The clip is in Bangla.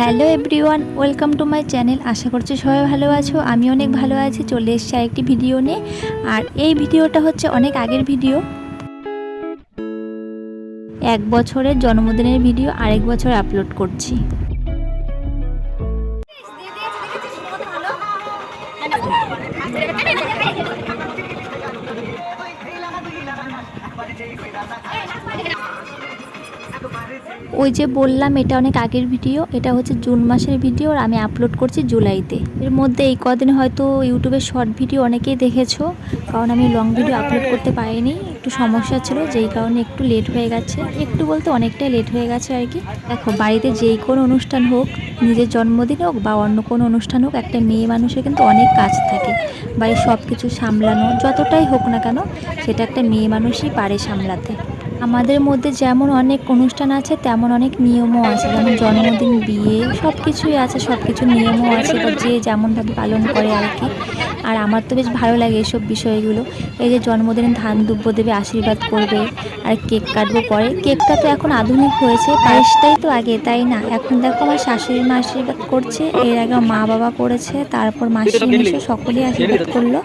Hello everyone, welcome to my channel. আশা করছি সবাই ভালো আছো। আমি অনেক ভালো আছি। চলে এসেছি আরেকটি ভিডিও নিয়ে। আর এই ভিডিওটা হচ্ছে অনেক আগের ভিডিও, 1 বছরের জন্মদিনের ভিডিও আরেক বছর আপলোড করছি। ওই যে বললাম এটা অনেক আগের ভিডিও, এটা হচ্ছে জুন মাসের ভিডিও আর আমি আপলোড করছি জুলাইতে। এর মধ্যে এই কদিন হয়তো ইউটিউবে শর্ট ভিডিও অনেকেই দেখেছো, কারণ আমি লং ভিডিও আপলোড করতে পারিনি, একটু সমস্যা ছিল, যেই কারণে একটু লেট হয়ে গেছে। একটু বলতে অনেকটাই লেট হয়ে গেছে আর কি। দেখো, বাড়িতে যেই কোনো অনুষ্ঠান হোক, নিজের জন্মদিন হোক বা অন্য কোনো অনুষ্ঠান হোক, একটা মেয়ে মানুষের কিন্তু অনেক কাজ থাকে। বাড়ির সব কিছু সামলানো, যতটাই হোক না কেন, সেটা একটা মেয়ে মানুষই পারে সামলাতে। আমাদের মধ্যে যেমন অনেক অনুষ্ঠান আছে, তেমন অনেক নিয়মও আছে, যেমন জন্মদিন, বিয়ে, সব কিছুই আছে, সব কিছুর নিয়মও আছে, বা যে যেমনভাবে পালন করে আর কি। আর আমার তো বেশ ভালো লাগে এসব বিষয়গুলো। এই যে জন্মদিনে ধান দুব্য দেবে, আশীর্বাদ করবে, আর কেক কাটবো পরে। কেকটা তো এখন আধুনিক হয়েছে, পায়েসটাই তো আগে, তাই না? এখন দেখো আমার শাশুড়ি মা আশীর্বাদ করছে, এর আগে মা বাবা করেছে, তারপর মাসি মেশো সকলেই আশীর্বাদ করলো।